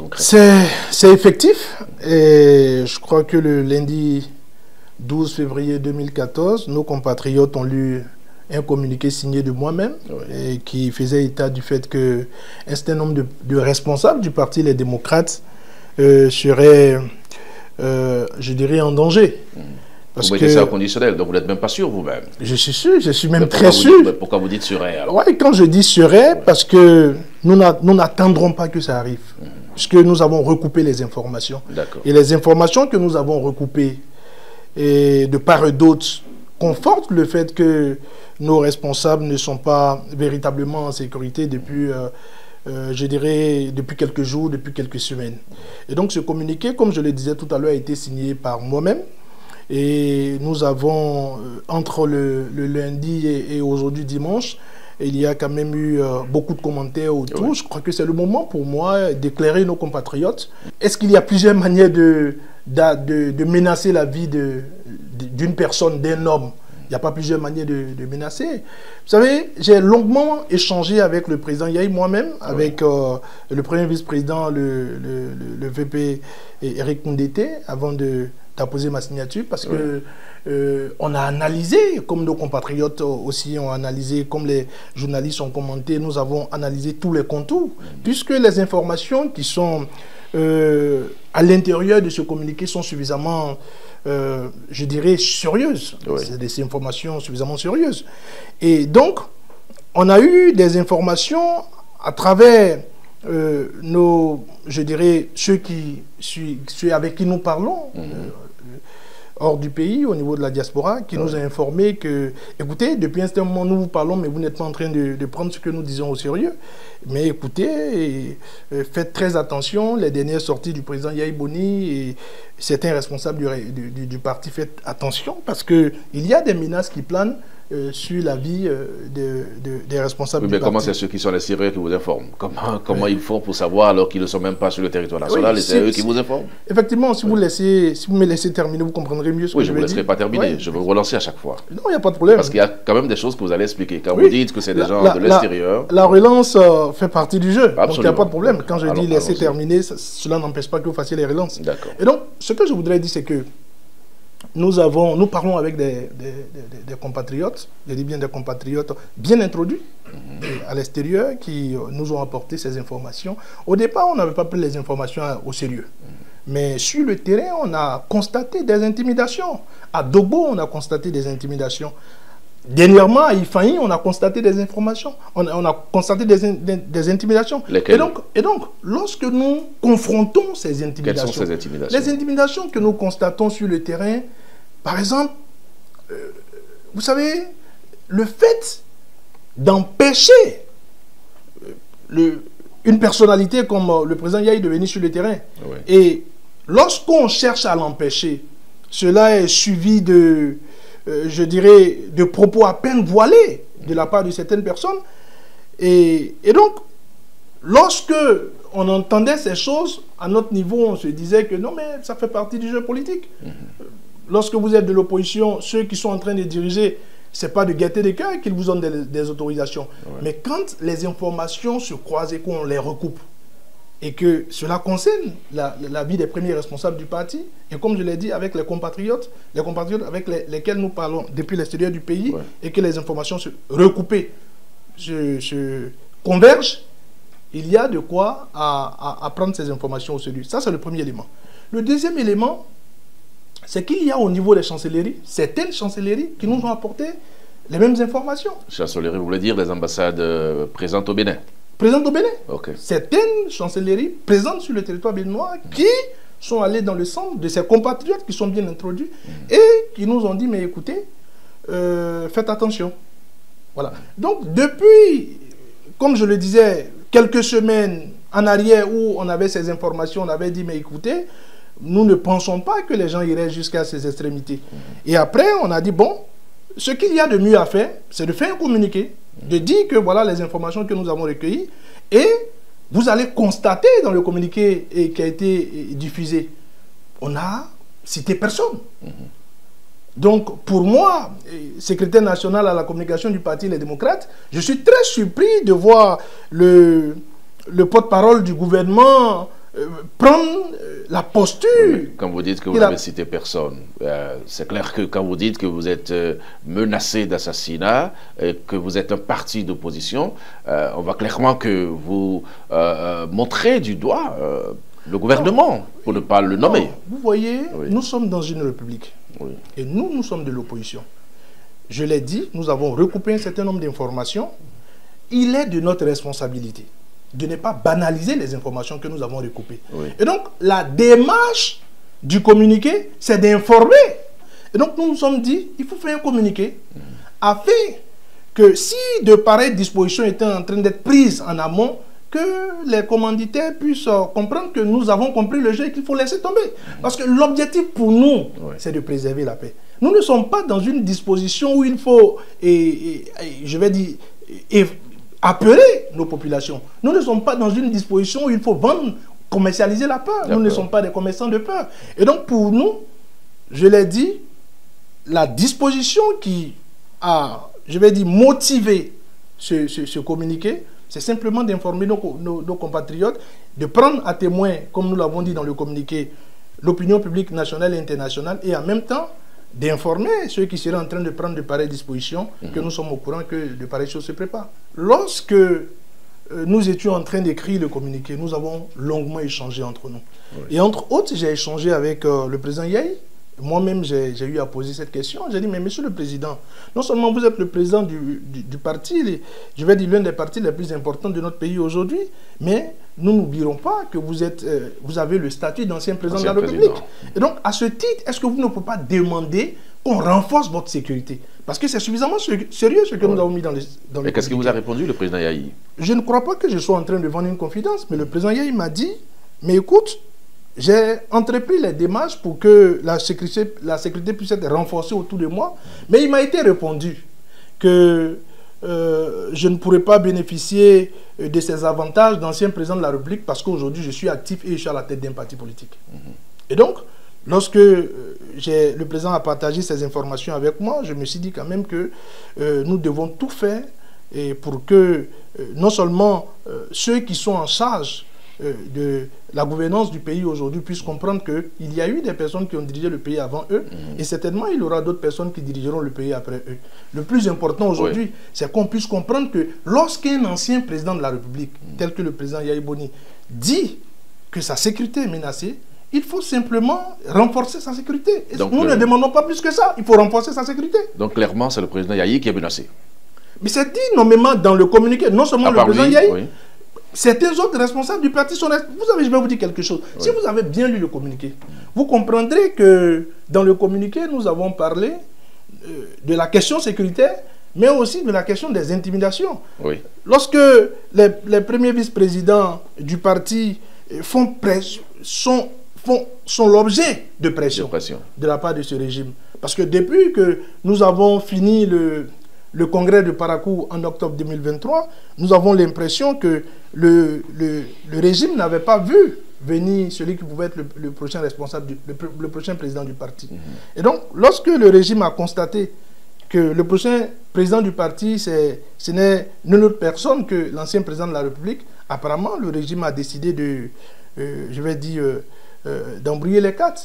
concrètement? C'est effectif. Et je crois que le lundi 12 février 2014, nos compatriotes ont lu un communiqué signé de moi-même et qui faisait état du fait qu'un certain nombre de responsables du Parti Les Démocrates seraient, je dirais, en danger. Parce vous mettez ça au conditionnel, donc vous n'êtes même pas sûr vous-même. Je suis sûr, je suis même très sûr. Pourquoi vous dites serait alors? Oui, quand je dis serait, parce que nous n'attendrons pas que ça arrive. Puisque nous avons recoupé les informations. Et les informations que nous avons recoupées, et de part et d'autre, confortent le fait que nos responsables ne sont pas véritablement en sécurité depuis, je dirais, depuis quelques jours, depuis quelques semaines. Et donc ce communiqué, comme je le disais tout à l'heure, a été signé par moi-même. Et nous avons, entre le lundi et aujourd'hui dimanche, il y a quand même eu beaucoup de commentaires autour. Oui. Je crois que c'est le moment pour moi d'éclairer nos compatriotes. Est-ce qu'il y a plusieurs manières de menacer la vie d'une personne, d'un homme? Il n'y a pas plusieurs manières de menacer. Vous savez, j'ai longuement échangé avec le président Yahi, moi-même, avec le premier vice-président, le VP Eric Ndete, avant d'apposer ma signature, parce que on a analysé, comme nos compatriotes aussi ont analysé, comme les journalistes ont commenté, nous avons analysé tous les contours, puisque les informations qui sont à l'intérieur de ce communiqué sont suffisamment, je dirais, sérieuses. C'est des informations suffisamment sérieuses. Et donc, on a eu des informations à travers je dirais, ceux avec qui nous parlons, hors du pays, au niveau de la diaspora, qui nous a informé que, écoutez, depuis un certain moment, nous vous parlons, mais vous n'êtes pas en train de prendre ce que nous disons au sérieux. Mais écoutez, faites très attention, les dernières sorties du président Yahi Boni et certains responsables du parti, faites attention, parce qu'il y a des menaces qui planent sur la vie des responsables du parti. Comment c'est ceux qui sont les Syriens qui vous informent? Comment ils font pour savoir alors qu'ils ne sont même pas sur le territoire national et c'est eux qui vous informent? Effectivement, si vous me laissez terminer, vous comprendrez mieux ce que je veux dire. Oui, je ne vous laisserai pas terminer, je veux vous relancer à chaque fois. Non, il n'y a pas de problème. Parce qu'il y a quand même des choses que vous allez expliquer. Quand vous dites que c'est des gens de l'extérieur... La relance fait partie du jeu, donc il n'y a pas de problème. Quand je dis laisser terminer, cela n'empêche pas que vous fassiez les relances. Et donc, ce que je voudrais dire, c'est que nous parlons avec des compatriotes, je dis bien des compatriotes bien introduits à l'extérieur qui nous ont apporté ces informations. Au départ, on n'avait pas pris les informations au sérieux. Mais sur le terrain, on a constaté des intimidations. À Dogbo, on a constaté des intimidations. Dernièrement, à Ifaï, on a constaté des informations. On a constaté des intimidations. Et donc, lorsque nous confrontons ces intimidations, quelles sont ces intimidations? Les intimidations que nous constatons sur le terrain, par exemple, vous savez, le fait d'empêcher une personnalité comme le président Yahi de venir sur le terrain, et lorsqu'on cherche à l'empêcher, cela est suivi de... je dirais, de propos à peine voilés de la part de certaines personnes. Et donc, lorsque on entendait ces choses, à notre niveau, on se disait que non, mais ça fait partie du jeu politique. Lorsque vous êtes de l'opposition, ceux qui sont en train de diriger, ce n'est pas de gaieté de cœur qu'ils vous donnent des autorisations. Mais quand les informations se croisent et qu'on les recoupe, et que cela concerne la vie des premiers responsables du parti, et comme je l'ai dit, avec les compatriotes avec lesquels nous parlons depuis l'extérieur du pays, et que les informations se recoupées, se convergent, il y a de quoi à prendre ces informations au sérieux. Ça, c'est le premier élément. Le deuxième élément, c'est qu'il y a au niveau des chancelleries, certaines chancelleries qui nous ont apporté les mêmes informations. Chancellerie, vous voulez dire les ambassades présentes au Bénin? Présentes au Bénin. Certaines chancelleries présentes sur le territoire béninois qui sont allées dans le centre de ces compatriotes qui sont bien introduits et qui nous ont dit, mais écoutez, faites attention. Voilà. Donc, depuis, comme je le disais, quelques semaines en arrière où on avait ces informations, on avait dit, mais écoutez, nous ne pensons pas que les gens iraient jusqu'à ces extrémités. Et après, on a dit, bon, ce qu'il y a de mieux à faire, c'est de faire un communiqué, de dire que voilà les informations que nous avons recueillies, et vous allez constater dans le communiqué qui a été diffusé, on a cité personne. Donc, pour moi, secrétaire national à la communication du Parti Les Démocrates, je suis très surpris de voir le porte-parole du gouvernement prendre la posture. Oui, quand vous dites que vous n'avez cité personne, c'est clair que quand vous dites que vous êtes menacé d'assassinat, que vous êtes un parti d'opposition, on voit clairement que vous montrez du doigt le gouvernement, pour ne pas le nommer. Non, vous voyez, nous sommes dans une république. Et nous sommes de l'opposition. Je l'ai dit, nous avons recoupé un certain nombre d'informations. Il est de notre responsabilité de ne pas banaliser les informations que nous avons recoupées. Et donc, la démarche du communiqué, c'est d'informer. Et donc, nous nous sommes dit, il faut faire un communiqué afin que si de pareilles dispositions étaient en train d'être prises en amont, que les commanditaires puissent comprendre que nous avons compris le jeu et qu'il faut laisser tomber. Parce que l'objectif pour nous, c'est de préserver la paix. Nous ne sommes pas dans une disposition où il faut, je vais dire, apeurer nos populations. Nous ne sommes pas dans une disposition où il faut vendre, commercialiser la peur. Nous ne sommes pas des commerçants de peur. Et donc pour nous, je l'ai dit, la disposition qui a, je vais dire, motivé ce communiqué, c'est simplement d'informer nos compatriotes, de prendre à témoin, comme nous l'avons dit dans le communiqué, l'opinion publique nationale et internationale, et en même temps d'informer ceux qui seraient en train de prendre de pareilles dispositions que nous sommes au courant que de pareilles choses se préparent. Lorsque nous étions en train d'écrire le communiqué, nous avons longuement échangé entre nous. Et entre autres, j'ai échangé avec le président Yahi. Moi-même, j'ai eu à poser cette question. J'ai dit, mais monsieur le président, non seulement vous êtes le président du parti, je vais dire l'un des partis les plus importants de notre pays aujourd'hui, mais nous n'oublierons pas que vous avez le statut d'ancien président de la République. Et donc, à ce titre, est-ce que vous ne pouvez pas demander qu'on renforce votre sécurité? Parce que c'est suffisamment sérieux ce que nous avons mis dans le Et qu'est-ce qu'il vous a répondu, le président Yahi? Je ne crois pas que je sois en train de vendre une confidence, mais le président Yahi m'a dit, mais écoute, j'ai entrepris les démarches pour que la sécurité puisse être renforcée autour de moi, mais il m'a été répondu que je ne pourrais pas bénéficier de ces avantages d'ancien président de la République parce qu'aujourd'hui je suis actif et je suis à la tête d'un parti politique. Et donc, lorsque le président a partagé ces informations avec moi, je me suis dit quand même que nous devons tout faire pour que non seulement ceux qui sont en charge de la gouvernance du pays aujourd'hui puissent comprendre qu'il y a eu des personnes qui ont dirigé le pays avant eux et certainement il y aura d'autres personnes qui dirigeront le pays après eux. Le plus important aujourd'hui, c'est qu'on puisse comprendre que lorsqu'un ancien président de la République, tel que le président Yahi Boni, dit que sa sécurité est menacée, il faut simplement renforcer sa sécurité. Et donc, nous ne demandons pas plus que ça, il faut renforcer sa sécurité. Donc clairement, c'est le président Yahi qui est menacé. Mais c'est dit nommément dans le communiqué, non seulement le président Yahi, certains autres responsables du parti sont... Vous savez, je vais vous dire quelque chose. Si vous avez bien lu le communiqué, vous comprendrez que dans le communiqué, nous avons parlé de la question sécuritaire, mais aussi de la question des intimidations. Lorsque les premiers vice-présidents du parti sont l'objet de pression de la part de ce régime. Parce que depuis que nous avons fini le congrès de Parakou en octobre 2023, nous avons l'impression que le régime n'avait pas vu venir celui qui pouvait être le prochain responsable, le prochain président du parti. Et donc, lorsque le régime a constaté que le prochain président du parti, ce n'est nulle autre personne que l'ancien président de la République, apparemment, le régime a décidé de, je vais dire, d'embrouiller les cartes.